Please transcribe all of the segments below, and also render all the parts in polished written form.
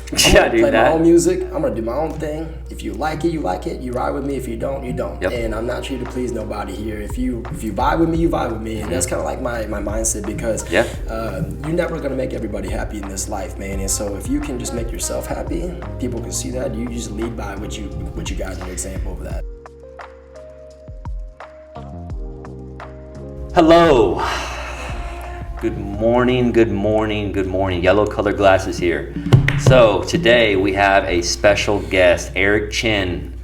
I'm going to play my own music. I'm going to do my own thing. If you like it, you like it. You ride with me. If you don't, you don't. Yep. And I'm not here to please nobody here. If you vibe with me, you vibe with me. And that's kind of like my mindset because you're never going to make everybody happy in this life, man. And so if you can just make yourself happy, people can see that. You just lead by what you guys are an example of that. Hello. Good morning, good morning, good morning. Yellow colored glasses here. So today we have a special guest, Eric Chen,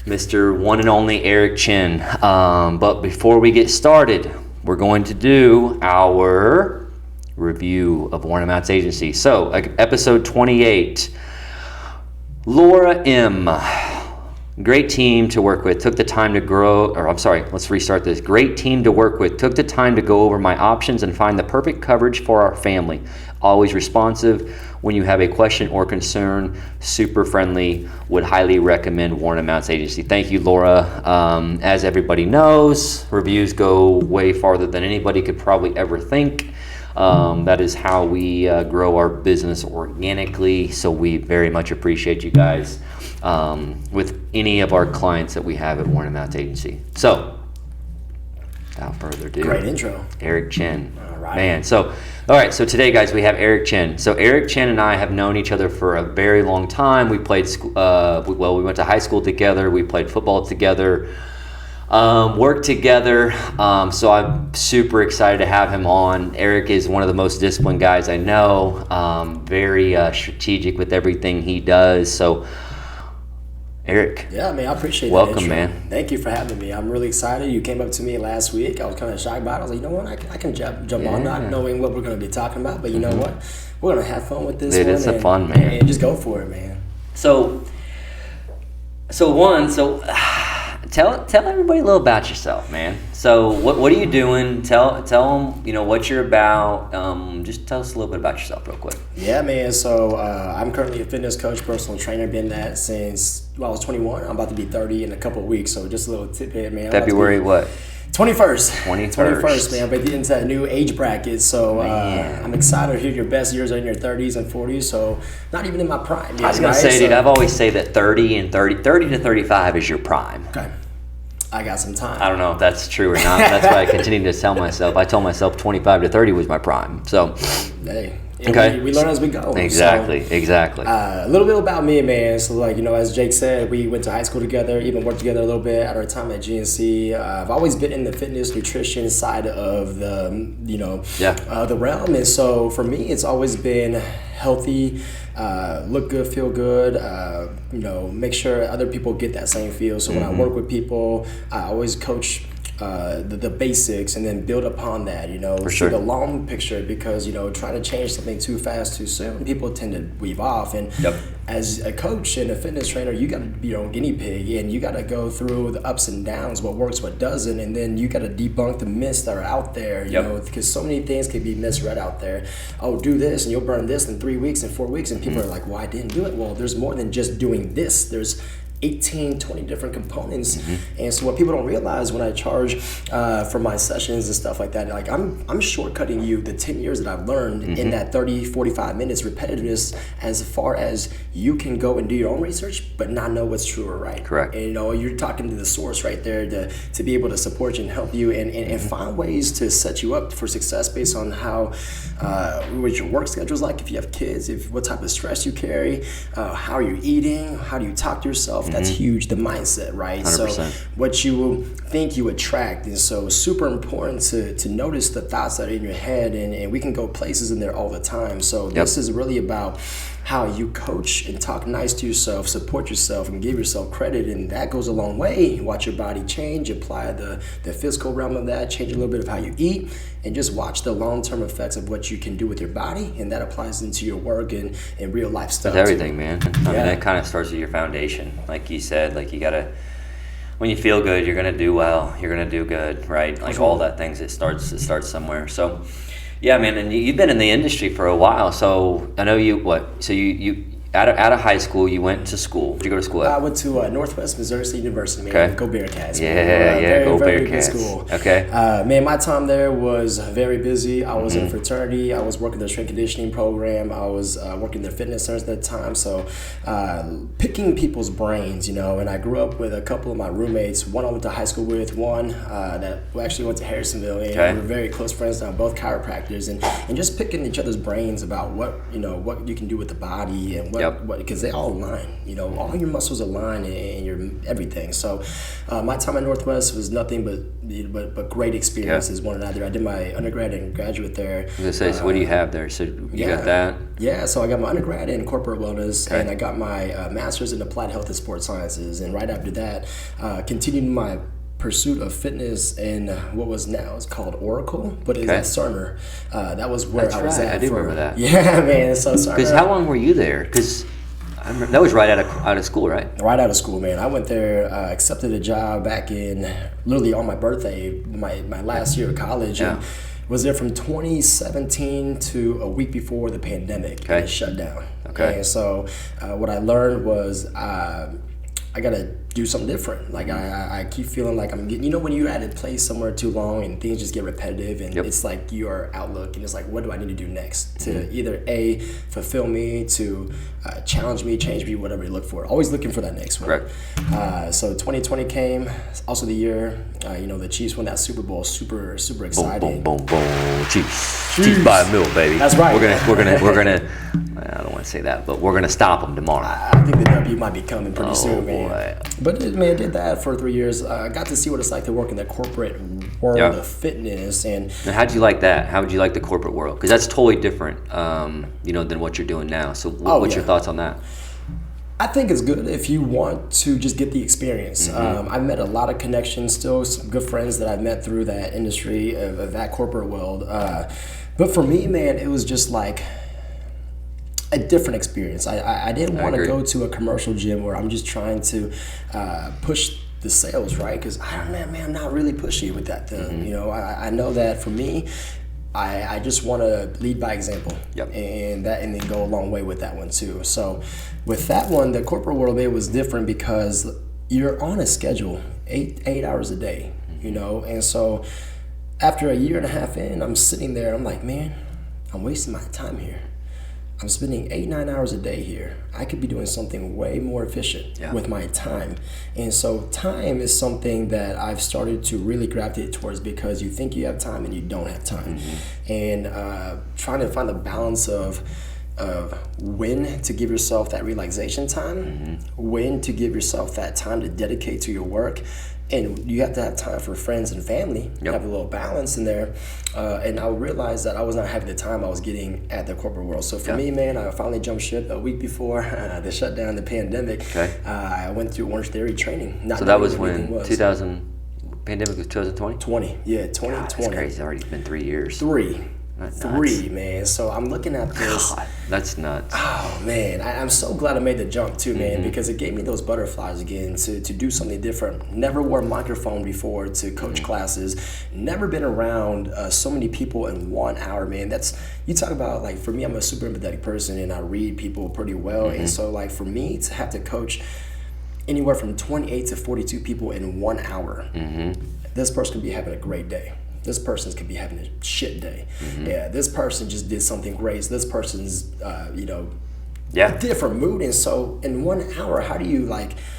Mr. One and Only Eric Chen. But before we get started, we're going to do our review of Warren Amounts Agency. So episode 28, Laura M. Great team to work with, took the time to let's restart this. Great team to work with, took the time to go over my options and find the perfect coverage for our family. Always responsive when you have a question or concern, super friendly, would highly recommend Warren Amounts Agency. Thank you, Laura. As everybody knows, reviews go way farther than anybody could probably ever think. That is how we grow our business organically, so we very much appreciate you guys with any of our clients that we have at Warren Amounts Agency. So, without further ado, great intro, Eric Chen. All right, man. So today, guys, we have Eric Chen. So Eric Chen and I have known each other for a very long time. We played we went to high school together. We played football together. Work together, so I'm super excited to have him on. Eric is one of the most disciplined guys I know, very strategic with everything he does. So, Eric. Yeah, man, I appreciate that. Welcome, intro. man. Thank you for having me. I'm really excited. You came up to me last week. I was kind of shy about it. I was like, you know what, I can jump on, not knowing what we're going to be talking about, but you know what? We're going to have fun with this one. It's fun, man. And just go for it, man. Tell everybody a little about yourself, man. So what are you doing? Tell them, what you're about. Just tell us a little bit about yourself real quick. Yeah, man. So I'm currently a fitness coach, personal trainer. Been that since I was 21. I'm about to be 30 in a couple of weeks. So just a little tip here, man. February what? 21st, man. But into that new age bracket. So I'm excited to hear your best years are in your 30s and 40s. So not even in my prime yet. I was going to say, dude, I've always say that 30 to 35 is your prime. Okay. I got some time. I don't know if that's true or not. That's why I continue to tell myself. I told myself 25 to 30 was my prime. So, hey, okay. We learn as we go. Exactly. A little bit about me, man. So, as Jake said, we went to high school together, even worked together a little bit at our time at GNC. I've always been in the fitness, nutrition side of the realm. And so, for me, it's always been healthy, look good, feel good, make sure other people get that same feel. So when I work with people, I always coach the basics and then build upon that, see the long picture, because, trying to change something too fast, too soon, people tend to weave off. And as a coach and a fitness trainer, you got to be your own guinea pig, and you got to go through the ups and downs, what works, what doesn't, and then you got to debunk the myths that are out there, because so many things can be misread out there. Oh, do this and you'll burn this in 3 weeks and 4 weeks, and people are like, well, I didn't do it. Well, there's more than just doing this. There's 18, 20 different components. And so what people don't realize when I charge for my sessions and stuff like that, I'm shortcutting you the 10 years that I've learned in that 30, 45 minutes repetitiveness, as far as you can go and do your own research but not know what's true or right. Correct. And you're talking to the source right there to be able to support you and help you and find ways to set you up for success based on how what your work schedule is like, if you have kids, what type of stress you carry, how you're eating, how do you talk to yourself. That's huge, the mindset, right? 100%. So what you think you attract. And so super important to notice the thoughts that are in your head, and we can go places in there all the time. So this is really about how you coach and talk nice to yourself, support yourself, and give yourself credit, and that goes a long way. Watch your body change, apply the physical realm of that, change a little bit of how you eat, and just watch the long-term effects of what you can do with your body, and that applies into your work and real life stuff. With everything, man. I mean, that kind of starts with your foundation. Like you said, you gotta, when you feel good, you're gonna do well, you're gonna do good, right? All that things, it starts somewhere. So yeah, man, and you've been in the industry for a while, so I know you out of high school, you went to school. Where'd you go to school at? I went to Northwest Missouri State University, man. Okay. Go Bearcats. Go very Bearcats. good school. Okay. Man, my time there was very busy. I was in fraternity. I was working the strength conditioning program. I was working the fitness centers at that time. So picking people's brains, you know, and I grew up with a couple of my roommates. One I went to high school with, one that actually went to Harrisonville. And we were very close friends now, both chiropractors. And just picking each other's brains about what you can do with the body and what because they all align, you know, all your muscles align and your everything. So my time at Northwest was nothing but great experiences, one another. I did my undergrad and graduate there. I was gonna say, so what do you have there? So you got that? Yeah, so I got my undergrad in corporate wellness, and I got my master's in applied health and sports sciences, and right after that, continued my pursuit of fitness in what was now is called Oracle, but it's at Cerner. That was where I was at. I do remember that. Yeah, man. So Cerner. Because how long were you there? Because that was right out of school, right? Right out of school, man. I went there, accepted a job back in literally on my birthday, my last year of college, and was there from 2017 to a week before the pandemic. And it shut down. Okay. And so what I learned was I gotta do something different. Like I keep feeling like I'm getting, you know, when you're at a place somewhere too long and things just get repetitive and it's like your outlook and it's like, what do I need to do next to either A, fulfill me, to challenge me, change me, whatever you look for. Always looking for that next one. Correct. So 2020 came, also the year, you know, the Chiefs won that Super Bowl, super exciting. Boom, boom, boom, Chiefs by a mil, baby. That's right. We're gonna. I don't want to say that, but we're gonna stop them tomorrow. I think the W might be coming pretty soon, man. Boy. But man, did that for 3 years. I got to see what it's like to work in the corporate world of fitness. And how'd you like that? How would you like the corporate world? Because that's totally different, you know, than what you're doing now. So what's your thoughts on that? I think it's good if you want to just get the experience. I've met a lot of connections, still some good friends that I've met through that industry of that corporate world. But for me, man, it was just like a different experience. I didn't want to go to a commercial gym where I'm just trying to push the sales, right? Because I'm not really pushy with that thing. You know, I know that for me, I just want to lead by example, and then go a long way with that one too. So with that one, the corporate world, it was different because you're on a schedule, eight hours a day, you know. And so after a year and a half in, I'm sitting there, I'm like, man, I'm wasting my time here. I'm spending 8-9 hours a day here. I could be doing something way more efficient with my time. And so time is something that I've started to really gravitate towards because you think you have time and you don't have time. And trying to find the balance of when to give yourself that relaxation time, when to give yourself that time to dedicate to your work. And you have to have time for friends and family. You have a little balance in there. And I realized that I was not having the time I was getting at the corporate world. So for me, man, I finally jumped ship a week before the shutdown, the pandemic. I went through Orange Theory training. So that was when 2000, pandemic was 2020? 2020. God, that's crazy. It's already been 3 years. Three, man. So I'm looking at this. God, that's nuts. Oh, man. I'm so glad I made the jump, too, man, because it gave me those butterflies again to do something different. Never wore a microphone before to coach classes. Never been around so many people in 1 hour, man. You talk about, like, for me, I'm a super empathetic person, and I read people pretty well. And so, like, for me to have to coach anywhere from 28 to 42 people in 1 hour, this person could be having a great day. This person could be having a shit day. Yeah, this person just did something great. So this person's, a different mood. And so in 1 hour, how do you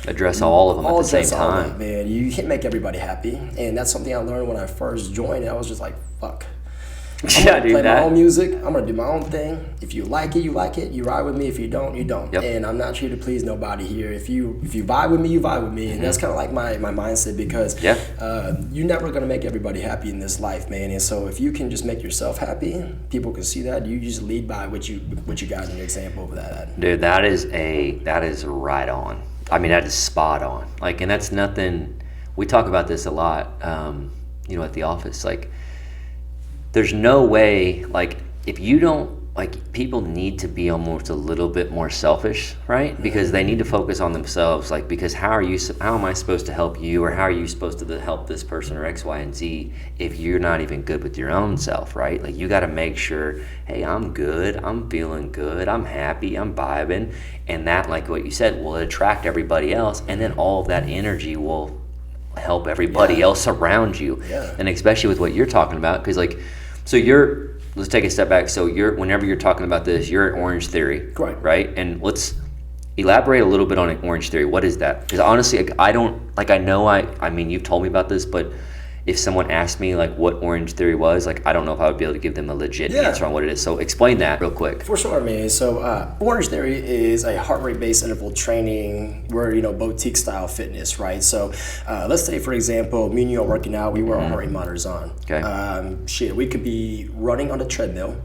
address all of them at the same time? That, man, you can't make everybody happy. And that's something I learned when I first joined. I was just like, fuck. I'm gonna play my own music. I'm gonna do my own thing. If you like it, you like it. You ride with me. If you don't, you don't. And I'm not here to please nobody here. If you vibe with me, you vibe with me. And that's kind of like my mindset because you're never gonna make everybody happy in this life, man. And so if you can just make yourself happy, people can see that. You just lead by what you got in your example of that. Dude, that is right on. I mean, that is spot on. Like, and that's nothing. We talk about this a lot, at the office. Like, there's no way, like, if you don't like people need to be almost a little bit more selfish, right? Because they need to focus on themselves. Like, because how am I supposed to help you, or how are you supposed to help this person, or X, Y, and Z, if you're not even good with your own self, right? Like, you got to make sure, hey, I'm good, I'm feeling good, I'm happy, I'm vibing, and that, like what you said, will attract everybody else, and then all of that energy will help everybody else around you. And especially with what you're talking about, because like, so let's take a step back. So whenever you're talking about this, you're at Orange Theory, right? And let's elaborate a little bit on Orange Theory. What is that? Because honestly, I mean, you've told me about this, but if someone asked me like what Orange Theory was, like I don't know if I would be able to give them a legit answer on what it is. So explain that real quick. For sure, man. So Orange Theory is a heart rate based interval training. We're boutique style fitness, right? So let's say, for example, me and you are working out. We wear our heart rate monitors on. Okay. We could be running on a treadmill.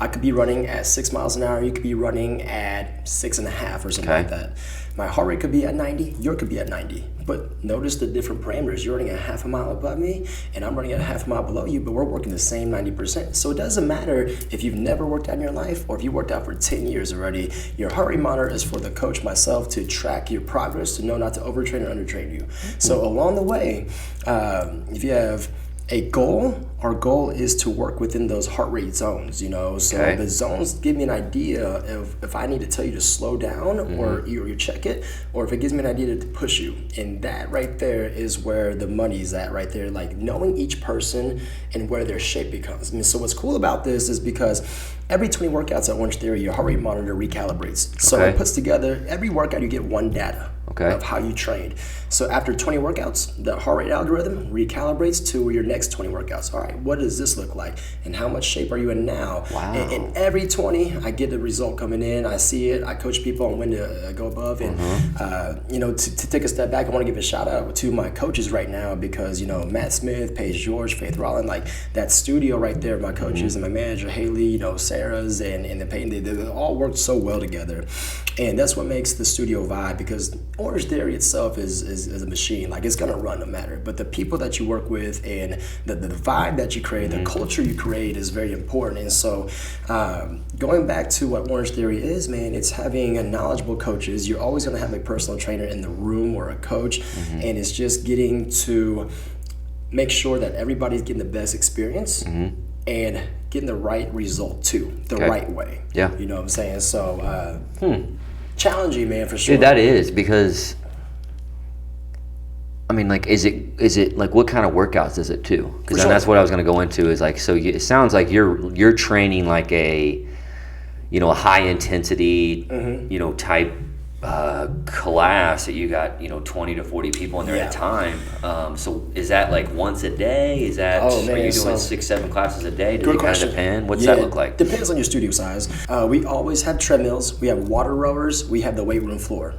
I could be running at 6 miles an hour. You could be running at 6.5 or something like that. My heart rate could be at 90. Yours could be at 90. But notice the different parameters. You're running at half a mile above me, and I'm running at half a mile below you, but we're working the same 90%. So it doesn't matter if you've never worked out in your life or if you worked out for 10 years already. Your heart rate monitor is for the coach, myself, to track your progress, to know not to overtrain or undertrain you. So along the way, if you have a goal, our goal is to work within those heart rate zones, So the zones give me an idea of if I need to tell you to slow down or you check it, or if it gives me an idea to push you. And that right there is where the money's at right there, like knowing each person and where their shape becomes. So what's cool about this is because every 20 workouts at Orange Theory, your heart rate monitor recalibrates. So it puts together, every workout you get one data of how you trained. So after 20 workouts, the heart rate algorithm recalibrates to your next 20 workouts. All right, what does this look like? And how much shape are you in now? Wow. And every 20, I get the result coming in. I see it. I coach people on when to go above. And, to take a step back, I want to give a shout out to my coaches right now because, Matt Smith, Paige George, Faith Rollin, like that studio right there, my coaches and my manager, Haley, Sarah's and the Peyton, they all worked so well together. And that's what makes the studio vibe, because Orange Theory itself is a machine. Like, it's going to run no matter. But the people that you work with and the vibe that you create, the culture you create is very important. And so going back to what Orange Theory is, man, it's having a knowledgeable coaches. You're always going to have a personal trainer in the room or a coach. And it's just getting to make sure that everybody's getting the best experience and getting the right result too, the right way. Yeah. You know what I'm saying? So challenging, man, for sure. Dude, that is, because I mean, like, is it like, what kind of workouts is it too? Because that's what I was going to go into, is like, so it sounds like you're training like a high intensity type class that you got 20 to 40 people in there at a time. So is that like once a day? Is that are you doing 6-7 classes a day? Does it kind of depend? What's that look like? Depends on your studio size. We always have treadmills, we have water rowers, we have the weight room floor.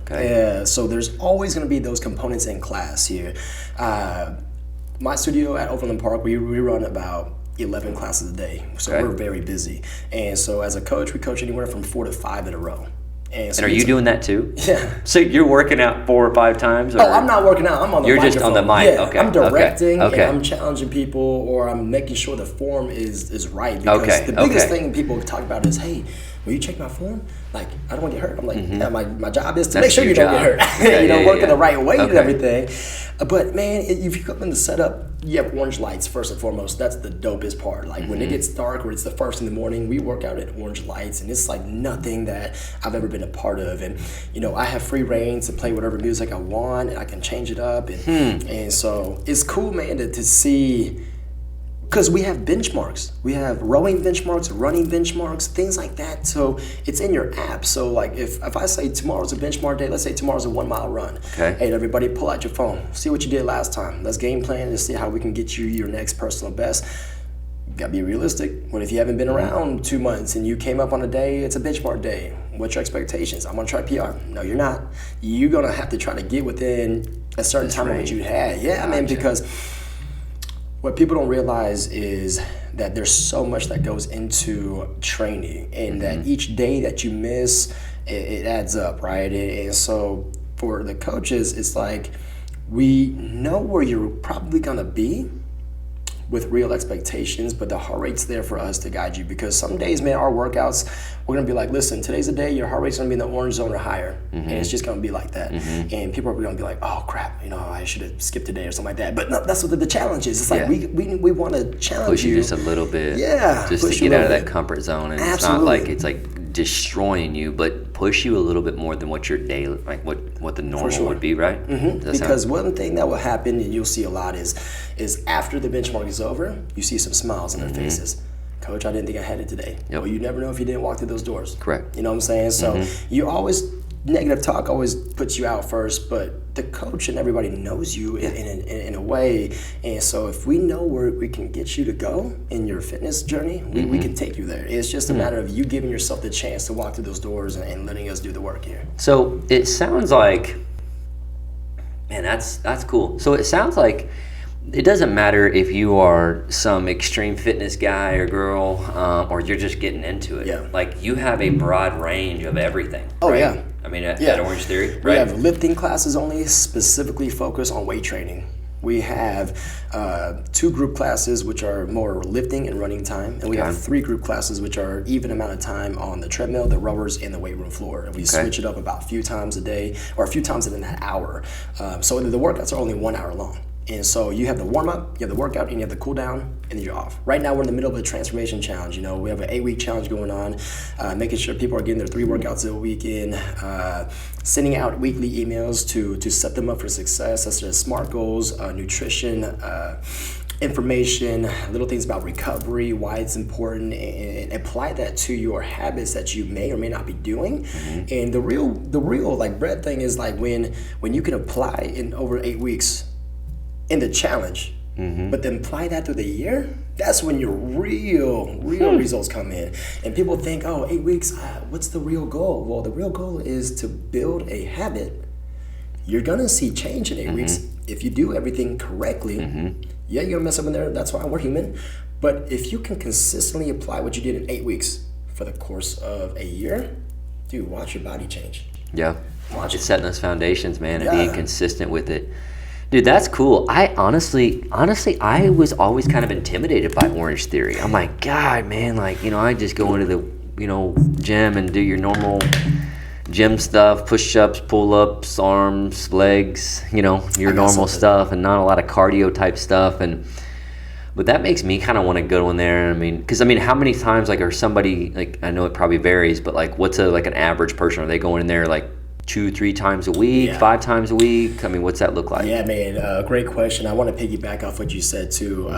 So there's always going to be those components in class here. My studio at Overland Park, we run about 11 classes a day, so we're very busy. And so as a coach, we coach anywhere from 4 to 5 in a row. And are you doing that too? Yeah. So you're working out 4 or 5 times? Or? Oh, I'm not working out. I'm on the microphone. You're just on the mic. Yeah, okay. I'm directing and I'm challenging people, or I'm making sure the form is right. Because the biggest thing people talk about is, hey, will you check my form? Like, I don't want to get hurt. I'm like, my job is to make sure you don't get hurt. Working the right weight and everything. But man, if you come in the setup, you have orange lights first and foremost. That's the dopest part. Like when it gets dark, or it's the first in the morning, we work out at orange lights, and it's like nothing that I've ever been a part of. And I have free reign to play whatever music I want, and I can change it up. And so it's cool, man, to see. Because we have benchmarks. We have rowing benchmarks, running benchmarks, things like that. So it's in your app. So like if I say tomorrow's a benchmark day, let's say tomorrow's a 1 mile run. Hey, everybody pull out your phone. See what you did last time. Let's game plan and see how we can get you your next personal best. You gotta be realistic. What if you haven't been around 2 months and you came up on a day, it's a benchmark day. What's your expectations? I'm gonna try PR. No, you're not. You're gonna have to try to get within a certain time limit you had. Yeah, man, because what people don't realize is that there's so much that goes into training, and that each day that you miss, it adds up, right? And so for the coaches, it's like, we know where you're probably gonna be, with real expectations, but the heart rate's there for us to guide you, because some days, man, our workouts, we're gonna be like, listen, today's a day your heart rate's gonna be in the orange zone or higher, and it's just gonna be like that. And people are gonna be like, oh crap, I should have skipped a day or something like that. But no, that's what the challenge is. It's like we want to challenge push you just a little bit, just to get out of that comfort zone, and Absolutely. it's not like destroying you, but push you a little bit more than what your day, like what the normal would be, right? Because one thing that will happen, and you'll see a lot, is after the benchmark is over, you see some smiles on their faces. Coach, I didn't think I had it today. Well, you never know if you didn't walk through those doors. Correct. You know what I'm saying? So you always, negative talk always puts you out first, but the coach and everybody knows you in a way. And so if we know where we can get you to go in your fitness journey, we can take you there. It's just a matter of you giving yourself the chance to walk through those doors and letting us do the work here. So it sounds like, man, that's cool. So it sounds like it doesn't matter if you are some extreme fitness guy or girl, or you're just getting into it. Yeah. Like, you have a broad range of everything. Oh, right? yeah. I mean, at Orange Theory, right? We have lifting classes only specifically focused on weight training. We have 2 group classes, which are more lifting and running time. And we have 3 group classes, which are even amount of time on the treadmill, the rubbers, and the weight room floor. And we switch it up about a few times a day, or a few times in that hour. So the workouts are only 1 hour long. And so you have the warm-up, you have the workout, and you have the cool-down, and then you're off. Right now, we're in the middle of a transformation challenge. We have an 8-week challenge going on, making sure people are getting their 3 workouts a week in, sending out weekly emails to set them up for success, such as SMART goals, nutrition, information, little things about recovery, why it's important, and apply that to your habits that you may or may not be doing. And the real like bread thing is like when you can apply in over 8 weeks in the challenge, but then apply that through the year, that's when your real results come in. And people think, 8 weeks, what's the real goal? Well, the real goal is to build a habit. You're gonna see change in 8 weeks if you do everything correctly. Yeah, you're gonna mess up in there, that's why we're human. But if you can consistently apply what you did in 8 weeks for the course of a year, dude, watch your body change. Yeah, it's setting those foundations, man, and being consistent with it. Dude, that's cool. I honestly, I was always kind of intimidated by Orange Theory. I'm like, God, man, like, I just go into the, gym and do your normal gym stuff, push-ups, pull-ups, arms, legs, your normal stuff, and not a lot of cardio type stuff. But that makes me kind of want to go in there. Because how many times, like, are somebody, like, I know it probably varies, but like, what's an average person? Are they going in there like 2-3 times a week, 5 times a week? What's that look like? Yeah, man, great question. I want to piggyback off what you said too.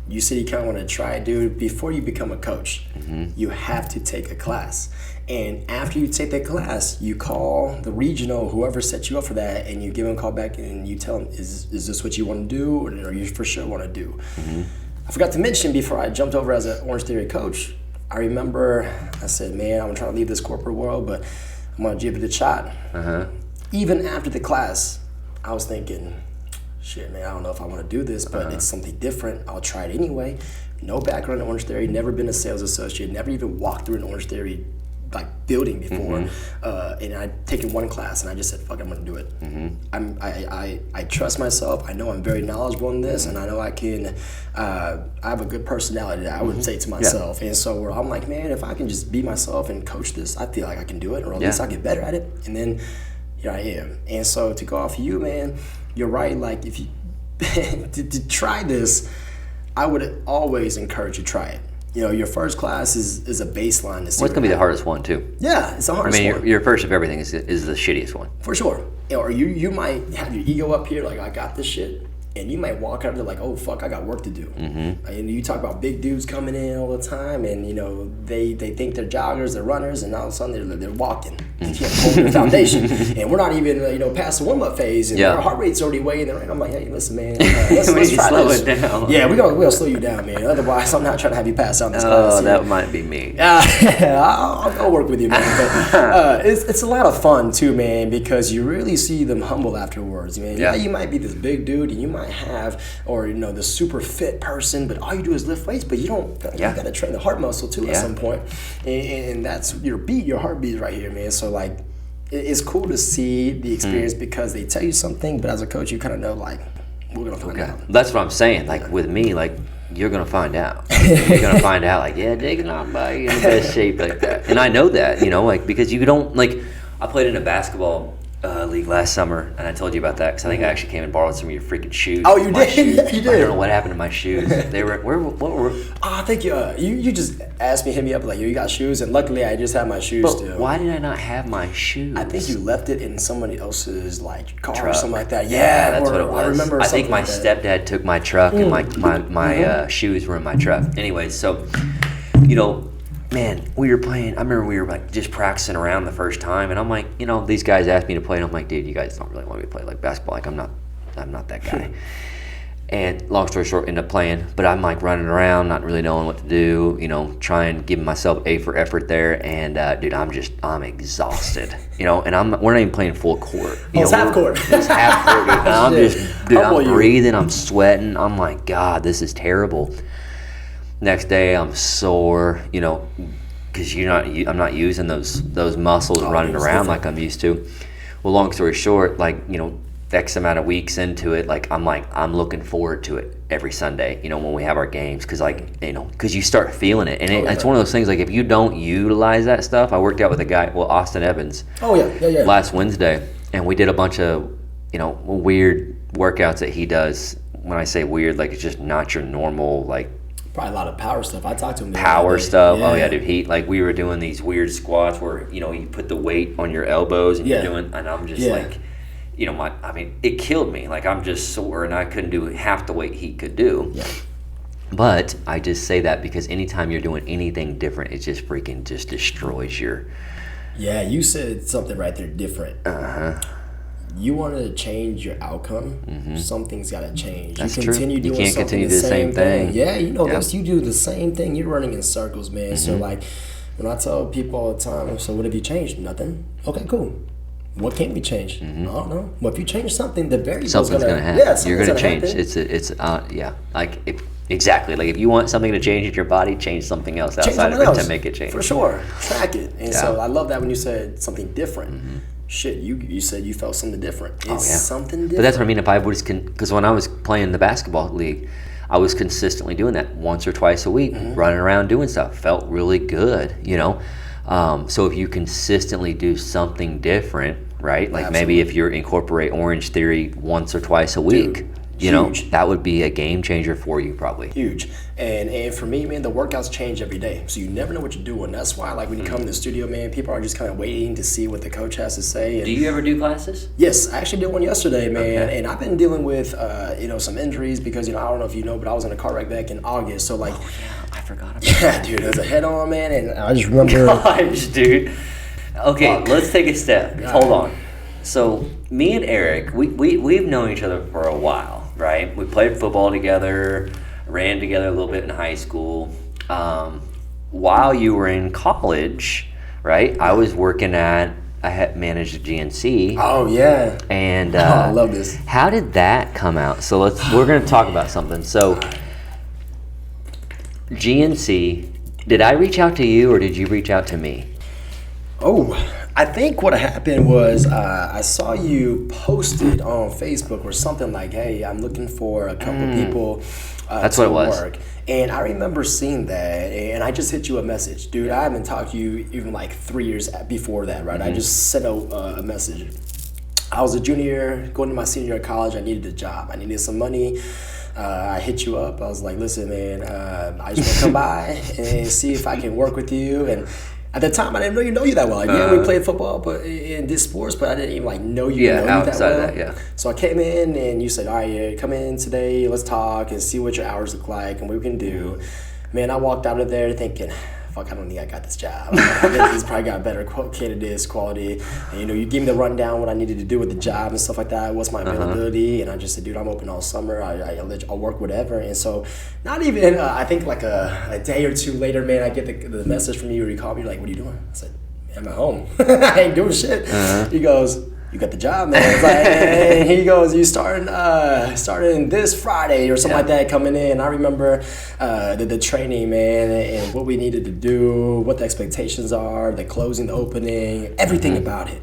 You said you kind of want to try it, dude. Before you become a coach, you have to take a class. And after you take that class, you call the regional, whoever set you up for that, and you give them a call back and you tell them, is this what you want to do, or you for sure want to do? I forgot to mention before I jumped over as an Orange Theory coach, I remember I said, man, I'm trying to leave this corporate world, but I'm gonna give it a shot. Even after the class, I was thinking, shit, man, I don't know if I want to do this, but it's something different. I'll try it anyway. No background in Orange Theory, never been a sales associate, never even walked through an Orange Theory like building before. And I'd taken 1 class and I just said, fuck, I'm gonna do it. I trust myself. I know I'm very knowledgeable in this, and I know I can. I have a good personality, I would say to myself. And so I'm like, man, if I can just be myself and coach this, I feel like I can do it, or at least I get better at it. And then here I am. And so to go off you, man, you're right. Like, if you to try this, I would always encourage you to try it. Your first class is a baseline to see. What's going to be the hardest one too? Yeah, it's the hardest one. Your first of everything is the shittiest one. For sure. Or you might have your ego up here, like, I got this shit. And you might walk out there like, oh, fuck, I got work to do. And you talk about big dudes coming in all the time, and, they think they're joggers, they're runners, and all of a sudden they're walking. You can't hold the foundation. And we're not even, past the warm-up phase, and our heart rate's already way in the right. I'm like, hey, listen, man, let's try slow this. It down. Yeah, we'll slow you down, man. Otherwise, I'm not trying to have you pass out this class. Oh, that might be me. I'll work with you, man. But it's a lot of fun, too, man, because you really see them humble afterwards, man. Yeah, you might be this big dude, and you might have, or the super fit person, but all you do is lift weights, but you got to train the heart muscle too at some point, and that's your heartbeat right here, man. So like, it's cool to see the experience because they tell you something, but as a coach, you kind of know, like, We're gonna find out. That's what I'm saying. Like with me, like you're gonna find out. You're gonna find out. Like Jake's not in the best shape like that, and I know that. Like because you don't like. I played in a basketball league last summer, and I told you about that because I think I actually came and borrowed some of your freaking shoes. Oh, you did? Yeah, you did. I don't know what happened to my shoes. They were what were? I think you just asked me, hit me up like, yo, you got shoes, and luckily I just have my shoes But still. why did I not have my shoes? I think you left it in somebody else's like car truck. Or something like that. Yeah, that's what it was. I remember. I think my like that. stepdad took my truck, and my shoes were in my truck. Anyway, so man, we were playing. I remember we were like just practicing around the first time, and I'm like, these guys asked me to play, and I'm like, dude, you guys don't really want me to play like basketball. Like I'm not that guy. And long story short, ended up playing, but I'm like running around, not really knowing what to do. Trying giving myself A for effort there, and dude, I'm exhausted. And we're not even playing full court. It's half court. It's half court, dude. And I'm breathing, I'm sweating. I'm like, God, this is terrible. Next day, I'm sore, because I'm not using those muscles running around like I'm used to. Well, long story short, X amount of weeks into it, I'm looking forward to it every Sunday, when we have our games, because you start feeling it, and it's one of those things. Like if you don't utilize that stuff, I worked out with a guy, Austin Evans. Oh yeah. Last Wednesday, and we did a bunch of weird workouts that he does. When I say weird, like it's just not your normal Probably a lot of power stuff. I talked to him. Power stuff. Yeah. Oh yeah, dude. We were doing these weird squats where you put the weight on your elbows and you're doing, and I'm just it killed me. Like I'm just sore and I couldn't do half the weight he could do. Yeah. But I just say that because anytime you're doing anything different, it just freaking just destroys your. Yeah, you said something right there different. You want to change your outcome, something's got to change. That's you continue true. doing You can't continue to do the same thing. Yeah, this. You do the same thing. You're running in circles, man. So when I tell people all the time, so what have you changed? Nothing. Okay, cool. What can we change? I don't know. Well, if you change something, the variable's something's gonna happen. Yeah, you're gonna change. Happen. Exactly. Like if you want something to change in your body, change something else outside of it to make it change. For sure. Track it. And so I love that when you said something different. Shit, you said you felt something different. It's something different. But that's what I mean. If I was, because when I was playing the basketball league, I was consistently doing that once or twice a week, running around doing stuff. Felt really good, So if you consistently do something different, right? Like maybe if you incorporate Orange Theory once or twice a week, huge. That would be a game changer for you probably. Huge. And for me, man, the workouts change every day. So you never know what you're doing. That's why when you come to the studio, man, people are just kind of waiting to see what the coach has to say. And do you ever do classes? Yes, I actually did one yesterday, man. Okay. And I've been dealing with, some injuries because, I don't know if you know, but I was in a car wreck back in August. So I forgot about that. Yeah, dude, it was a head-on, man. And I just remember. Gosh, dude. Okay, let's take a step. Hold on. So me and Eric, we've known each other for a while, right? We played football together, ran together a little bit in high school. While you were in college, right? I was working I had managed a GNC. Oh yeah. And I love this. How did that come out? So we're going to talk about something. So GNC, did I reach out to you or did you reach out to me? Oh, I think what happened was I saw you posted on Facebook or something like, hey, I'm looking for a couple people That's to what it was. work. And I remember seeing that, and I just hit you a message. Dude, I haven't talked to you even 3 years before that, right? I just sent a message. I was a junior, going to my senior year of college. I needed a job. I needed some money. I hit you up. I was like, listen, man, I just want to come by and see if I can work with you. And at the time, I didn't really know you that well. We played football and did sports, but I didn't even know you that well. So I came in, and you said, all right, come in today. Let's talk and see what your hours look like and what we can do. Man, I walked out of there thinking, fuck, I don't think I got this job. I think he's probably got better candidates, quality. And, you gave me the rundown, what I needed to do with the job and stuff like that. What's my availability? And I just said, dude, I'm open all summer. I'll work whatever. And so not even, I think a day or two later, man, I get the message from you or you call me, you're like, what are you doing? I said, I'm at home. I ain't doing shit. He goes, you got the job, man. It's like, hey, here you go. You starting this Friday or something like that coming in. I remember the training, man, and what we needed to do, what the expectations are, the closing, the opening, everything about it.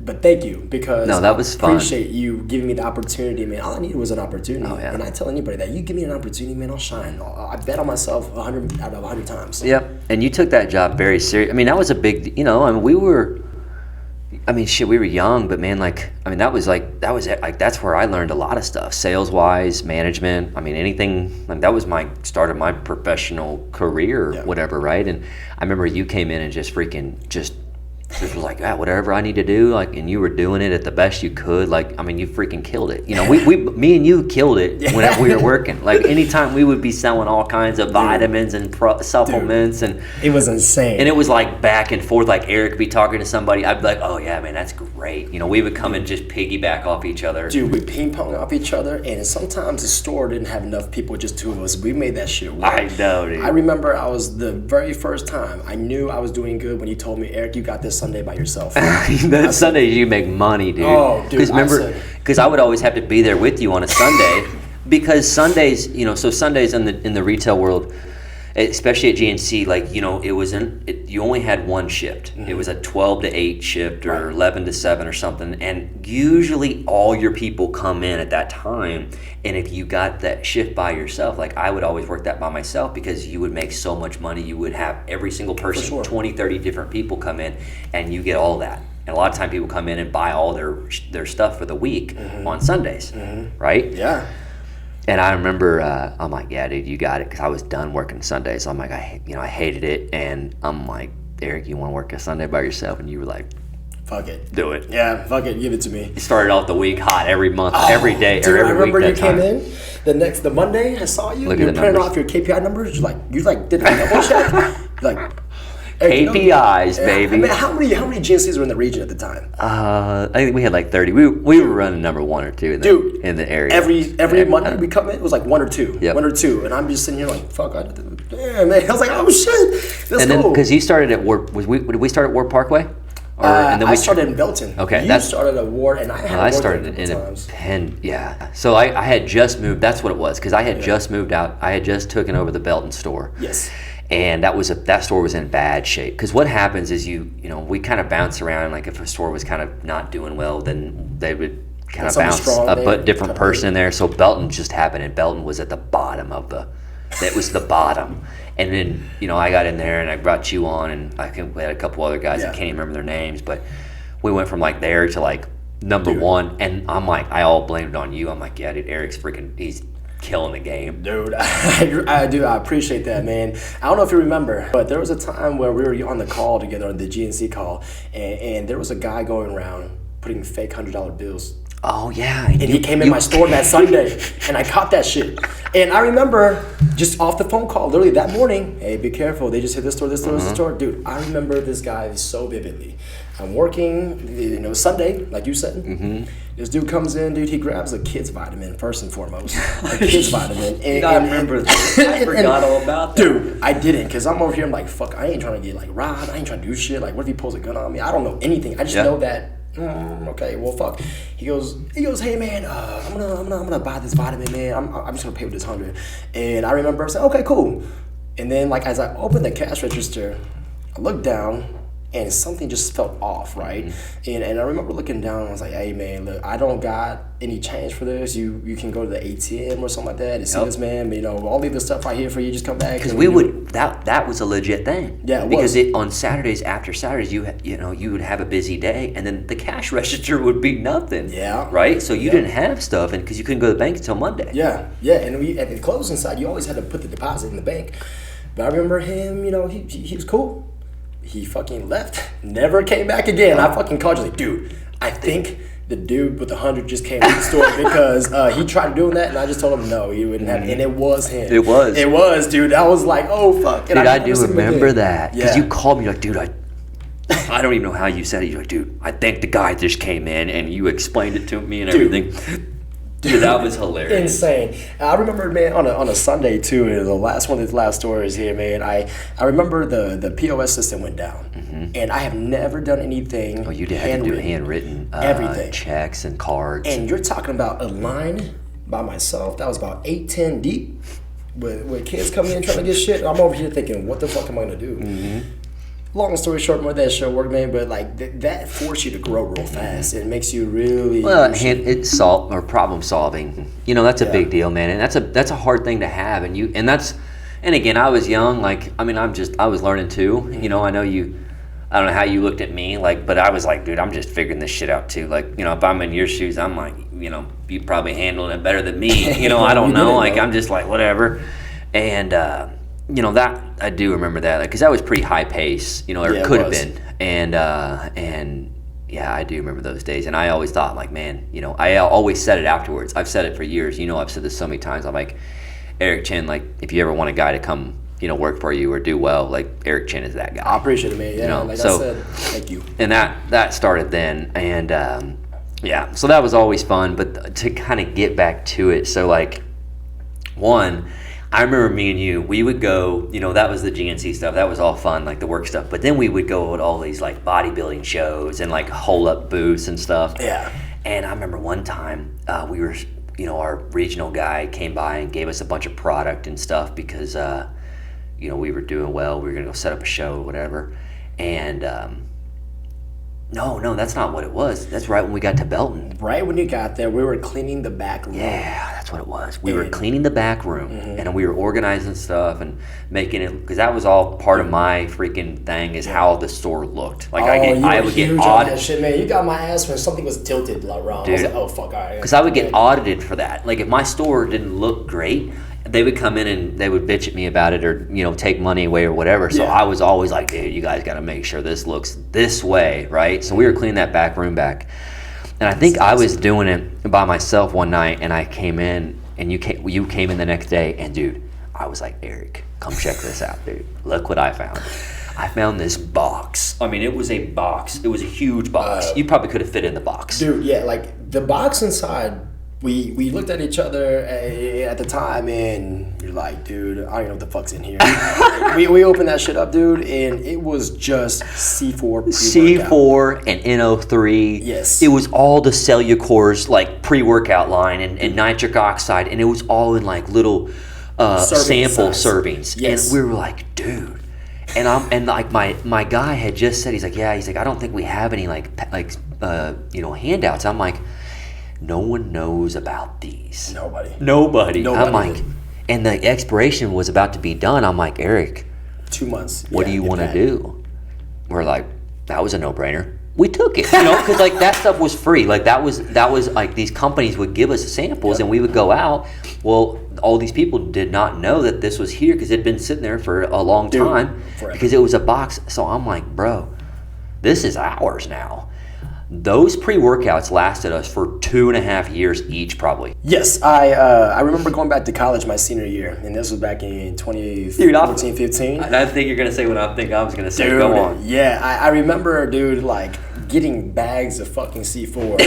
But thank you, because that was fun. I appreciate you giving me the opportunity, man. All I needed was an opportunity. And I tell anybody that you give me an opportunity, man, I'll shine. I bet on myself 100 out of 100 times. So. Yep. And you took that job very serious. I mean, that was a big, we were young, but man, that was it. That's where I learned a lot of stuff, sales-wise, management. I mean, anything, that was my start of my professional career, whatever, right? And I remember you came in and just was like, whatever I need to do, and you were doing it at the best you could. You freaking killed it. Me and you killed it whenever we were working. Anytime we would be selling all kinds of vitamins and supplements, and it was insane. And it was back and forth. Eric would be talking to somebody, I'd be like, oh yeah, man, that's great. We would come and just piggyback off each other. Dude, we ping pong off each other, and sometimes the store didn't have enough people, just two of us. We made that shit work. I know, dude. I remember I was the very first time I knew I was doing good when you told me, Eric, you got this Sunday by yourself. Sundays you make money, dude. Oh, dude. Because I would always have to be there with you on a Sunday, because Sundays, so Sundays in the retail world, especially at GNC, it wasn't. You only had one shift. It was a 12 to 8 shift or 11 to 7 or something, and usually all your people come in at that time. And if you got that shift by yourself, I would always work that by myself, because you would make so much money. You would have every single person, 20, 30 different people come in, and you get all that. And a lot of time people come in and buy all their stuff for the week on Sundays, right? Yeah. And I remember, I'm like, yeah, dude, you got it, because I was done working Sundays. I'm like, I hated it, and I'm like, Eric, you want to work a Sunday by yourself? And you were like, fuck it, do it. Yeah, fuck it, give it to me. You started off the week hot every month, every day, dude, or every I remember week. you came in the Monday. I saw you. You were printing off your KPI numbers. You did a double check. KPIs, baby. I mean, how many GNCs were in the region at the time? I think we had 30. We were running number 1 or 2 in the area. Every Monday we come in, it was 1 or 2. Yep. 1 or 2. And I'm just sitting here fuck, damn, man. I was like, oh shit. Let's go. Because he started at Warp, did we start at Warp Parkway? And then I started in Belton. Okay. You started at Ward, and I started in Penn. Yeah. So I had just moved. That's what it was, because I had just moved out. I had just taken over the Belton store. Yes. And that store was in bad shape. Because what happens is we kind of bounce around. If a store was kind of not doing well, then they would kind of bounce a different person in there. So Belton just happened, and Belton was at the bottom of it was the bottom. And then, I got in there and I brought you on, and we had a couple other guys. I can't even remember their names, but we went from there to number 1. And I'm like, I all blamed it on you. I'm like, yeah, dude, Eric's he's killing the game. Dude, I appreciate that, man. I don't know if you remember, but there was a time where we were on the call together, on the GNC call, and there was a guy going around putting fake $100 bills. Oh, yeah. And he came in my store that Sunday, and I caught that shit. And I remember just off the phone call, literally that morning, hey, be careful. They just hit this store, this store. Dude, I remember this guy so vividly. I'm working, Sunday, like you said. This dude comes in, dude, he grabs a kid's vitamin, first and foremost. A kid's vitamin. And, I remember that. I forgot all about that. Dude, I didn't, because I'm over here, I'm like, fuck, I ain't trying to get robbed. I ain't trying to do shit. What if he pulls a gun on me? I don't know anything. I just know that. Okay, well, fuck. He goes, hey man, I'm gonna buy this vitamin, man. I'm just gonna pay with this 100. And I remember saying, okay, cool. And then as I opened the cash register, I looked down, and something just felt off, right? And I remember looking down, and I was like, hey man, look, I don't got any change for this. You can go to the ATM or something like that and see this, man. But, I'll leave this stuff right here for you. Just come back. Because that was a legit thing. Yeah, because on Saturdays, after Saturdays, you would have a busy day, and then the cash register would be nothing. Yeah. Right? So you didn't have stuff, and because you couldn't go to the bank until Monday. Yeah. And at the closing side, you always had to put the deposit in the bank. But I remember him, he was cool. He fucking left, never came back again. I fucking called you dude, I think the dude with the 100 just came to the store because he tried doing that, and I just told him no, he wouldn't have, and it was him. It was, dude. I was like, oh fuck. And dude, I do remember that, because you called me dude, I don't even know how you said it. You're like, dude, I think the guy just came in, and you explained it to me and everything. Dude, that was hilarious. Insane. I remember, man, on a Sunday too. The last one of the last stories here, man. I remember the POS system went down, and I have never done anything. Oh, you had to do handwritten everything, checks and cards. And you're talking about a line by myself that was about 8-10 deep, with kids coming in trying to get shit. I'm over here thinking, what the fuck am I gonna do? Long story short, more that shit work, man. But like that forced you to grow real fast. It makes you really it's problem solving. You know, that's a big deal, man, and that's a hard thing to have. And again, I was young. Like, I mean, I was learning too. You know, I don't know how you looked at me, like, but I was like, dude, I'm just figuring this shit out too. Like, you know, if I'm in your shoes, I'm like, you know, you probably handling it better than me. You know, I don't know. Like, I'm just like whatever, and. You know, that I do remember that, because that was pretty high pace, you know, or it could have been, and yeah, I do remember those days. And I always thought, like, man, you know, I always said it afterwards. I've said it for years. You know, I've said this so many times. I'm like, Eric Chen, like, if you ever want a guy to come, you know, work for you or do well, like, Eric Chen is that guy. I appreciate it, man. Yeah, you know? Like so, I said, thank you. And that started then, and yeah, so that was always fun. But to kind of get back to it, so like, I remember me and you, we would go, you know, that was the GNC stuff. That was all fun, like the work stuff. But then we would go to all these like bodybuilding shows and like hold up booths and stuff. Yeah. And I remember one time we were, you know, our regional guy came by and gave us a bunch of product and stuff because, you know, we were doing well. We were going to go set up a show or whatever. And no, that's not what it was. That's right when we got to Belton. Right when you got there, we were cleaning the back room. Yeah, that's what it was. We were cleaning the back room, and we were organizing stuff and making it, because that was all part of my freaking thing, is how the store looked. Like, I would get audited. Shit, man. You got my ass when something was tilted around. Dude, I was like, oh, fuck, all right. Because I would get audited for that. Like, if my store didn't look great, they would come in and they would bitch at me about it, or, you know, take money away or whatever. So I was always like, dude, you guys got to make sure this looks this way, right? So we were cleaning that back room back. And I think I was doing it by myself one night, and I came in, and you came in the next day, and dude, I was like, Eric, come check this out, dude. Look what I found. I found this box. I mean, it was a box. It was a huge box. You probably could have fit in the box. Dude, yeah, like the box inside, we looked at each other at the time, and you're like, dude, I don't even know what the fuck's in here. we opened that shit up, dude, and it was just C4 C4 and NO3. Yes. It was all the Cellucor's like pre-workout line and nitric oxide, and it was all in like little sample servings. Yes. And we were like, dude. And like my guy had just said, he's like, I don't think we have any like you know, handouts. I'm like, no one knows about these. Nobody. I'm like, and the expiration was about to be done. I'm like, Eric, 2 months. What do you want to do? We're like, that was a no-brainer. We took it, you know, because like that stuff was free. Like that was like these companies would give us samples, and we would go out. Well, all these people did not know that this was here because it had been sitting there for a long time, because it was a box. So I'm like, bro, this is ours now. Those pre-workouts lasted us for 2.5 years each, probably. Yes, I remember going back to college my senior year, and this was back in 2014, 15. I think you're gonna say what I think I was gonna say. Dude, go on. Yeah, I remember, dude, like getting bags of fucking C4,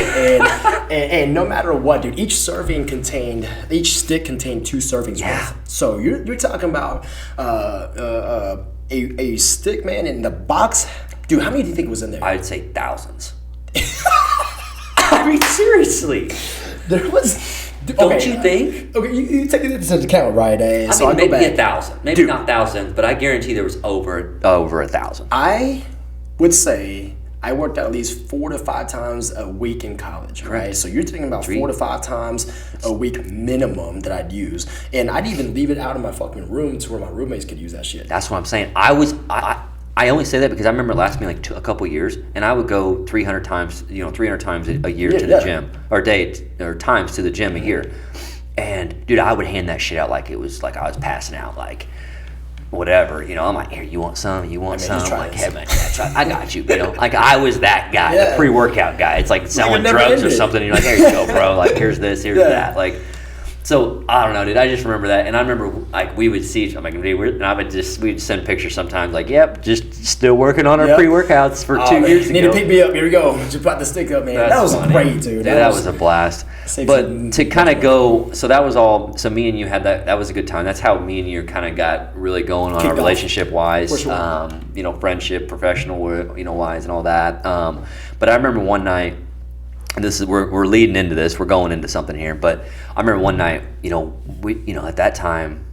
and no matter what, dude, each stick contained 2 servings worth. So you're talking about a stick, man, in the box. Dude, how many do you think was in there? I'd say thousands. I mean, seriously. There was... Don't you think? Okay, you take this into account, right? I mean, maybe 1,000. Maybe not thousands, but I guarantee there was over 1,000. I would say I worked out at least 4 to 5 times a week in college, right? So you're thinking about 4 to 5 times a week minimum that I'd use. And I'd even leave it out in my fucking room to where my roommates could use that shit. That's what I'm saying. I only say that because I remember it lasted me like a couple years, and I would go 300 times, you know, 300 times a year to the gym, or times to the gym a year. And dude, I would hand that shit out like it was like I was passing out, like whatever, you know. I'm like, here, you want some? You want some? I'm like, hey man, I got you, you know. Like I was that guy, the pre-workout guy. It's like selling drugs or something. And you're like, here you go, bro. Like here's this, here's that. Like, So I don't know, dude. I just remember that, and I remember like we would see. I'm like, and we'd send pictures sometimes, like, yep, just still working on our pre-workouts for 2 years ago. Need to pick me up. Here we go. Just brought the stick up, man. That was funny. Great, dude. Yeah, that was a blast. But to kind of go, so that was all. So me and you had that. That was a good time. That's how me and you kind of got really going on our relationship wise. Sure. You know, friendship, professional, you know, wise, and all that. But I remember one night. This is we're leading into this. We're going into something here, but I remember one night. You know, at that time,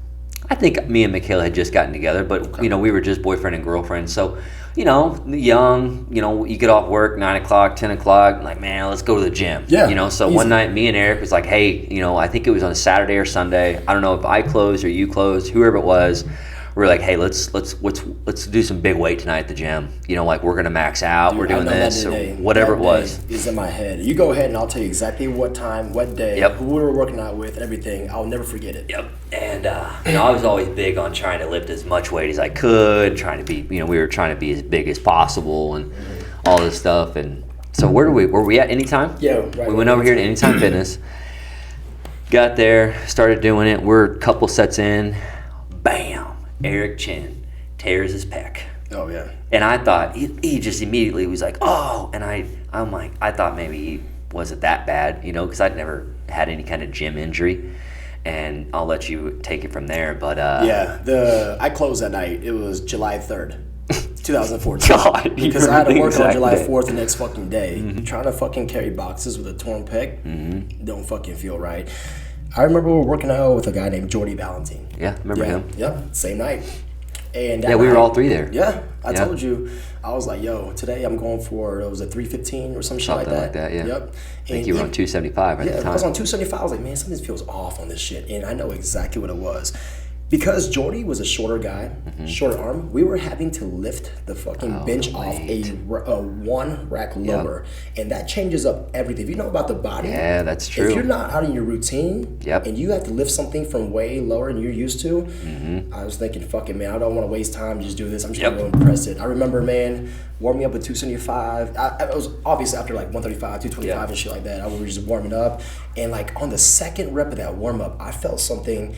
I think me and Michaela had just gotten together, but you know, we were just boyfriend and girlfriend. So, you know, young. You know, you get off work 9 o'clock, 10 o'clock. Like, man, let's go to the gym. Yeah. You know, so easy. One night, me and Eric was like, hey, you know, I think it was on a Saturday or Sunday. I don't know if I closed or you closed, whoever it was. We were like, hey, let's do some big weight tonight at the gym. You know, like we're gonna max out. Dude, we're doing this or whatever it was. Is in my head. You go ahead and I'll tell you exactly what time, what day, who we were working out with, and everything. I'll never forget it. Yep. And you know, I was always big on trying to lift as much weight as I could. Trying to be, you know, we were trying to be as big as possible and all this stuff. And so were we at Anytime? Yeah. Right. We went over here to Anytime Fitness. Got there, started doing it. We're a couple sets in. Bam. Eric Chen tears his pec. Oh yeah. And I thought he just immediately was like, oh, and I'm like, I thought maybe he wasn't that bad, you know, because I'd never had any kind of gym injury. And I'll let you take it from there. But I closed that night. It was July 3rd, 2014. God, because I had to work on July 4th the next fucking day. Trying to fucking carry boxes with a torn pec. Don't fucking feel right. I remember we were working out with a guy named Jordy Valentine. Yeah, remember him? Yep, same night. And we were all three there. Yeah, I told you. I was like, yo, today I'm going for, it was a 315 or some shit like that. Something like that, yeah. Yep. I think you were on 275 at the time. I was on 275. I was like, man, something feels off on this shit. And I know exactly what it was. Because Jordy was a shorter guy, shorter arm, we were having to lift the fucking bench off a one rack lower. And that changes up everything. If you know about the body, yeah, that's true. If you're not out of your routine and you have to lift something from way lower than you're used to, I was thinking, fuck it, man, I don't want to waste time, just do this. I'm just going to go and press it. I remember, man, warming up with 275. It was obviously after like 135, 225 and shit like that. I was just warming up. And like on the second rep of that warm up, I felt something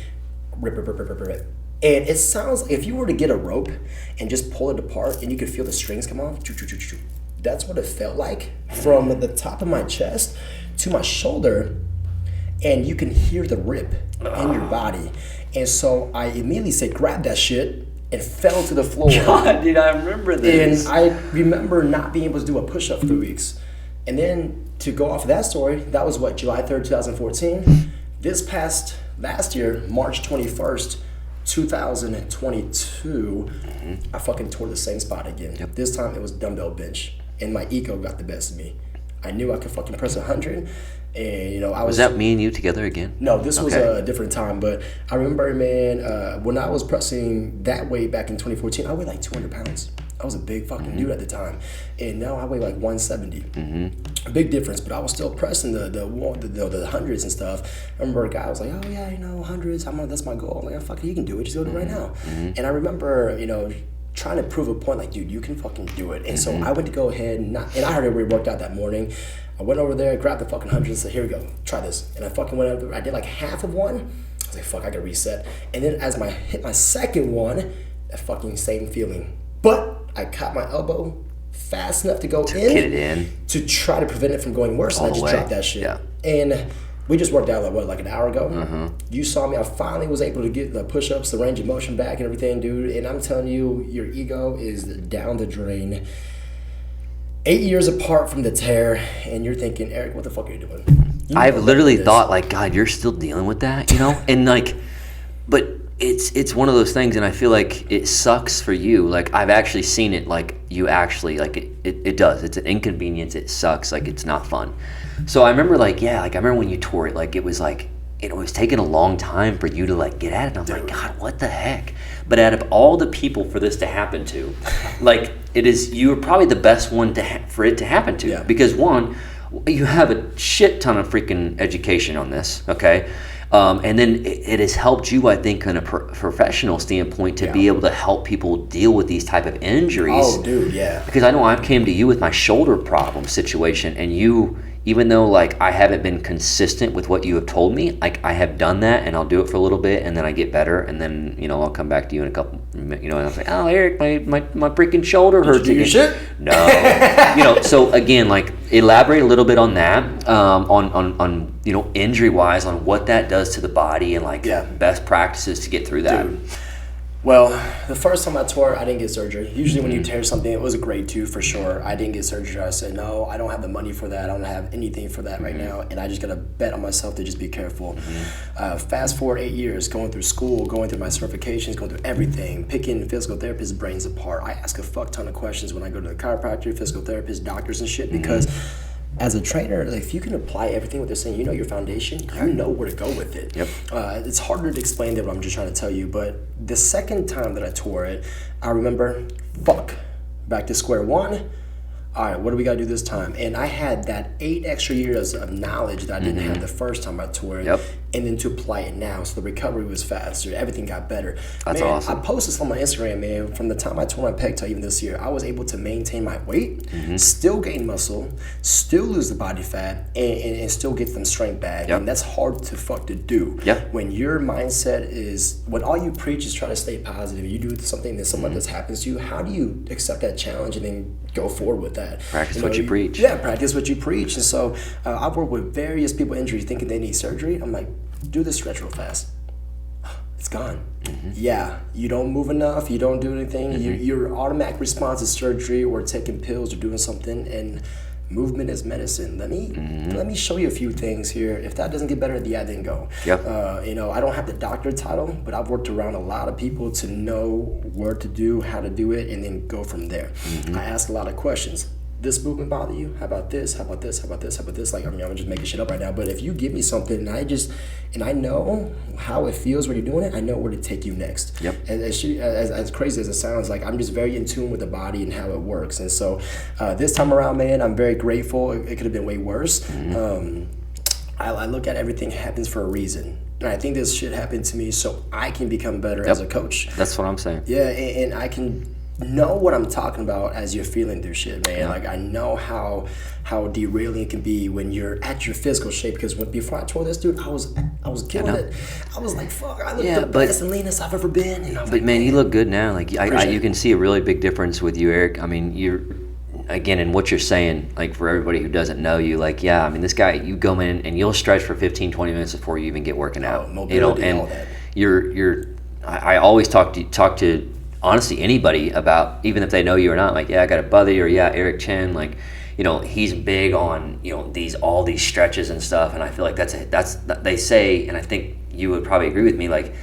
rip. And it sounds like if you were to get a rope and just pull it apart and you could feel the strings come off, that's what it felt like from the top of my chest to my shoulder, and you can hear the rip in your body. And so I immediately said, grab that shit, and fell to the floor. God, dude, I remember this. And I remember not being able to do a push-up for 3 weeks. And then to go off of that story, that was what, July 3rd, 2014? This past last year, March 21st, 2022, I fucking tore the same spot again. This time it was dumbbell bench, and my ego got the best of me. I knew I could fucking press 100, and you know I was. Was that me and you together again? No, this was a different time. But I remember, man, when I was pressing that weight back in 2014, I weighed like 200 pounds. I was a big fucking dude at the time, and now I weigh like 170. A big difference, but I was still pressing the hundreds and stuff. I remember a guy was like, "Oh yeah, you know, hundreds. That's my goal." I'm like, "Oh, fuck it, you can do it. Just go do it right now." And I remember, you know, trying to prove a point, like, dude, you can fucking do it. And so I went to go ahead and I heard everybody worked out that morning. I went over there, grabbed the fucking hundreds, and said, "Here we go, try this." And I fucking went over. I did like half of one. I was like, "Fuck, I gotta reset." And then as I hit my second one, that fucking same feeling, but I caught my elbow fast enough to go get it in to try to prevent it from going worse, and I just dropped that shit. Yeah. And we just worked out like an hour ago. You saw me. I finally was able to get the push-ups, the range of motion back, and everything, dude. And I'm telling you, your ego is down the drain. 8 years apart from the tear, and you're thinking, Eric, what the fuck are you doing? I've literally thought, like, God, you're still dealing with that, you know? And like, but it's one of those things, and I feel like it sucks for you. Like, I've actually seen it, like, you actually, like, it does. It's an inconvenience. It sucks. Like, it's not fun. So I remember, like, I remember when you tore it, like, it was like, it was taking a long time for you to, like, get at it. And I'm like, God, what the heck? But out of all the people for this to happen to, like, you are probably the best one for it to happen to. Yeah. Because, one, you have a shit ton of freaking education on this, okay? And then it has helped you, I think, on a professional standpoint to be able to help people deal with these type of injuries. Oh, dude, yeah. Because I know I came to you with my shoulder problem situation, and you even though like I haven't been consistent with what you have told me, like I have done that, and I'll do it for a little bit, and then I get better, and then I'll come back to you in a couple, and I'll say, oh Eric, my freaking shoulder hurts again. Your shit? No, so again, like elaborate a little bit on that, on injury wise, on what that does to the body, and like best practices to get through that. Dude. Well, the first time I tore, I didn't get surgery. Usually when you tear something, it was a grade 2 for sure. I didn't get surgery. I said, no, I don't have the money for that. I don't have anything for that right now. And I just got to bet on myself to just be careful. Fast forward 8 years, going through school, going through my certifications, going through everything, picking physical therapist brains apart. I ask a fuck ton of questions when I go to the chiropractor, physical therapist, doctors and shit, because as a trainer, like, if you can apply everything what they're saying, your foundation, you know where to go with it. Yep. It's harder to explain than what I'm just trying to tell you, but the second time that I tore it, I remember, back to square one. All right, what do we got to do this time? And I had that 8 extra years of knowledge that I didn't have the first time I tore it, and then to apply it now. So the recovery was faster. Everything got better. That's awesome. I posted on my Instagram, man, from the time I tore my pec till even this year, I was able to maintain my weight, still gain muscle, still lose the body fat, and still get some strength back. And that's hard to do. When your mindset is, when all you preach is trying to stay positive, you do something that something that happens to you, how do you accept that challenge and then go forward with that? Practice what you preach. Yeah, practice what you preach. And so I've worked with various people injuries thinking they need surgery. I'm like, do this stretch real fast. It's gone. Yeah, you don't move enough. You don't do anything. Your automatic response is surgery or taking pills or doing something. And movement is medicine. Let me show you a few things here. If that doesn't get better, then go. I don't have the doctor title, but I've worked around a lot of people to know where to do, how to do it, and then go from there. I ask a lot of questions. This movement bother you? How about this? How about this? How about this? How about this? Like, I'm just making shit up right now. But if you give me something and I know how it feels when you're doing it, I know where to take you next. And as crazy as it sounds, like, I'm just very in tune with the body and how it works. And so this time around, man, I'm very grateful. It could have been way worse. I look at everything happens for a reason. And I think this shit happened to me so I can become better as a coach. That's what I'm saying. Yeah, and I can know what I'm talking about as you're feeling through shit, man. Like, I know how derailing it can be when you're at your physical shape. Because before I tore this, dude, I was killing it. I was like, fuck, I look the best and leanest I've ever been. And but man, you look good now. Like, you can see a really big difference with you, Eric. I mean, you're, again, in what you're saying, like, for everybody who doesn't know you, like, I mean, this guy, you go in and you'll stretch for 15, 20 minutes before you even get working out. Mobility, and all that. I always talk to honestly anybody about, even if they know you or not, like, I got a buddy, or Eric Chen, like, he's big on all these stretches and stuff, and I feel like that's they say, and I think you would probably agree with me, like,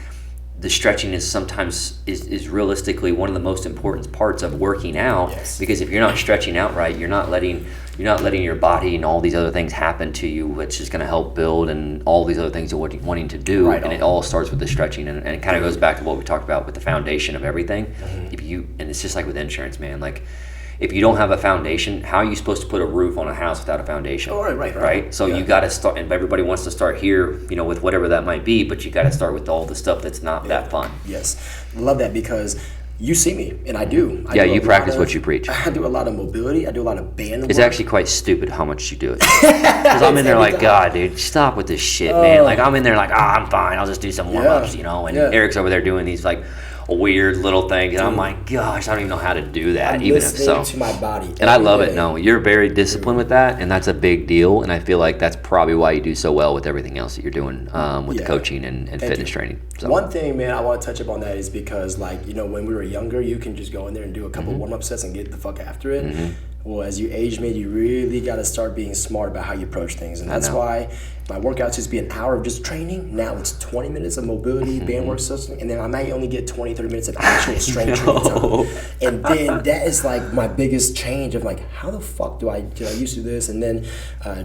the stretching is sometimes is realistically one of the most important parts of working out. Because if you're not stretching out right, you're not letting your body and all these other things happen to you, which is going to help build and all these other things you're wanting to do. And it all starts with the stretching, and it kind of goes back to what we talked about with the foundation of everything. And it's just like with insurance, man, like, if you don't have a foundation, how are you supposed to put a roof on a house without a foundation? Right? So you got to start, and everybody wants to start here, with whatever that might be, but you got to start with all the stuff that's not that fun. Love that, because you see me, and I do. You practice what you preach. I do a lot of mobility. I do a lot of band work. It's actually quite stupid how much you do it. Because I'm in there like, God, dude, stop with this shit, man. Like, I'm in there like, I'm fine. I'll just do some warm-ups, and Eric's over there doing these, like, weird little things, and I'm like, gosh, I don't even know how to do that. I'm listening to my body, and I love it. No, you're very disciplined with that, and that's a big deal. And I feel like that's probably why you do so well with everything else that you're doing with the coaching and fitness training. So. One thing, man, I want to touch up on that is because, like, when we were younger, you can just go in there and do a couple warm-up sets and get the fuck after it. Well, as you age, man, you really got to start being smart about how you approach things. And that's why my workouts used to be an hour of just training. Now it's 20 minutes of mobility, band work, something, and then I might only get 20, 30 minutes of actual strength training time. And then that is like my biggest change of like, how the fuck did I used to do this? And then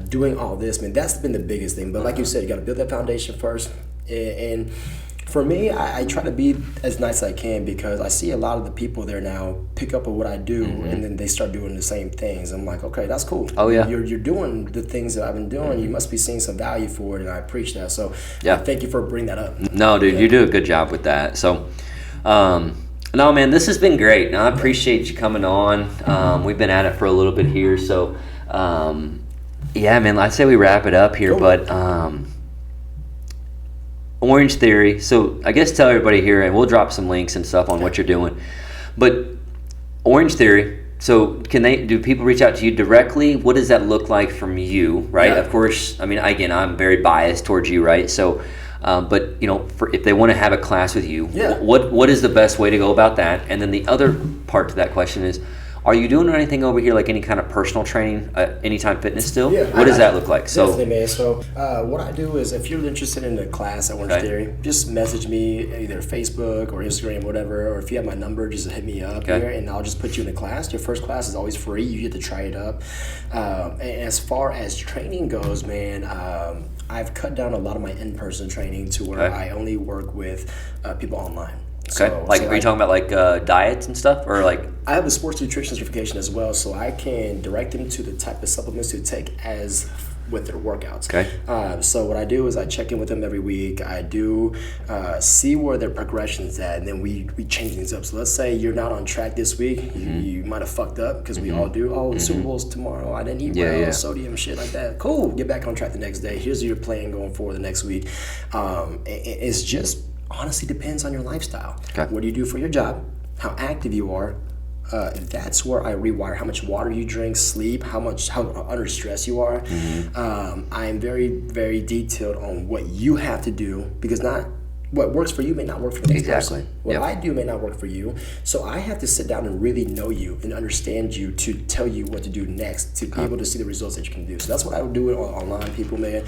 doing all this, man, that's been the biggest thing. But like you said, you got to build that foundation first. And for me, I try to be as nice as I can, because I see a lot of the people there now pick up on what I do, and then they start doing the same things. I'm like, okay, that's cool. You're doing the things that I've been doing. You must be seeing some value for it, and I appreciate that. So thank you for bringing that up. No, dude, you do a good job with that. So, no, man, this has been great. And I appreciate you coming on. We've been at it for a little bit here, so Yeah, man. I'd say we wrap it up here, Cool. but Orange Theory. So I guess tell everybody here, and we'll drop some links and stuff on what you're doing. But Orange Theory. So do people reach out to you directly? What does that look like from you, right? Yeah. Of course, I mean, again, I'm very biased towards you, right? So, but you know, if they want to have a class with you, what is the best way to go about that? And then the other part to that question is, are you doing anything over here, like any kind of personal training, Anytime Fitness still? Yeah, what does that look like? So, definitely, man. So what I do is, if you're interested in the class at Orange Theory, just message me either Facebook or Instagram, whatever. Or if you have my number, just hit me up here, and I'll just put you in the class. Your first class is always free. You get to try it up. And as far as training goes, man, I've cut down a lot of my in-person training to where I only work with people online. Okay. Are you talking about like diets and stuff, or like? I have a sports nutrition certification as well, so I can direct them to the type of supplements to take as with their workouts. Okay. So what I do is I check in with them every week. I do see where their progression's at, and then we change things up. So let's say you're not on track this week. You might have fucked up, because we all do. The Super Bowl's tomorrow. I didn't eat well, sodium, shit like that. Cool. Get back on track the next day. Here's your plan going forward the next week. It's just honestly depends on your lifestyle. Okay. What do you do for your job? How active you are. That's where I rewire how much water you drink, sleep, how under stress you are. I am very, very detailed on what you have to do, because what works for you may not work for the next person. What I do may not work for you. So I have to sit down and really know you and understand you to tell you what to do next, to be able to see the results that you can do. So that's what I would do online, people, man.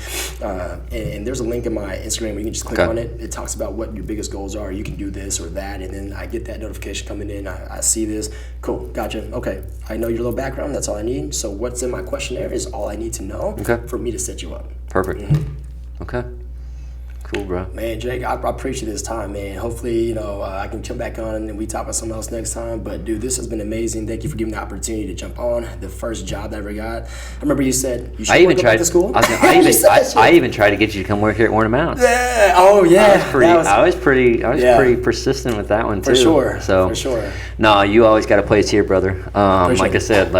And there's a link in my Instagram where you can just click on it. It talks about what your biggest goals are. You can do this or that. And then I get that notification coming in. I see this. Cool. Gotcha. Okay. I know your little background. That's all I need. So what's in my questionnaire is all I need to know for me to set you up. Perfect. Okay. Cool, bro. Man, Jake, I appreciate this time, man. Hopefully, I can come back on and we talk about something else next time. But, dude, this has been amazing. Thank you for giving me the opportunity to jump on the first job that I ever got. I remember you said you should go back to school. I even tried to get you to come work here at Warren Mountain. Yeah. Oh, yeah. I was pretty persistent with that one too. For sure. So, for sure. No, you always got a place here, brother. Like I said,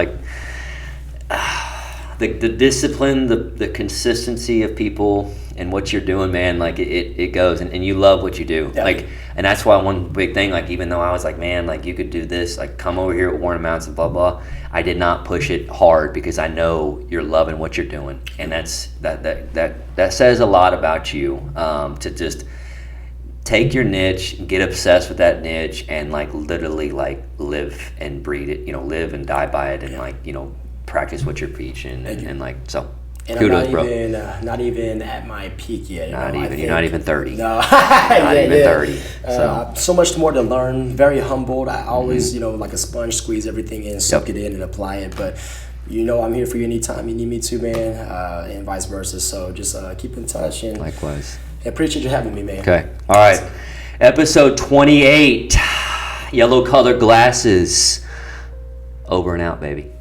the discipline, the consistency of people and what you're doing, man, like it goes, and you love what you do. Yeah. And that's why one big thing, like, even though I was like, man, like, you could do this, like, come over here at Warren Mountain and blah blah, I did not push it hard, because I know you're loving what you're doing, and that says a lot about you, to just take your niche, get obsessed with that niche, and like literally like live and breathe it, live and die by it, and practice what you're preaching, and like, so. And kudos, I'm not even at my peak yet. You're not even 30. No, not even 30. So much more to learn. Very humbled. I always, like a sponge, squeeze everything in, soak it in, and apply it. But I'm here for you anytime you need me to, man, and vice versa. So just keep in touch. And likewise. I appreciate you having me, man. Okay. All right. Episode 28. Yellow colored glasses. Over and out, baby.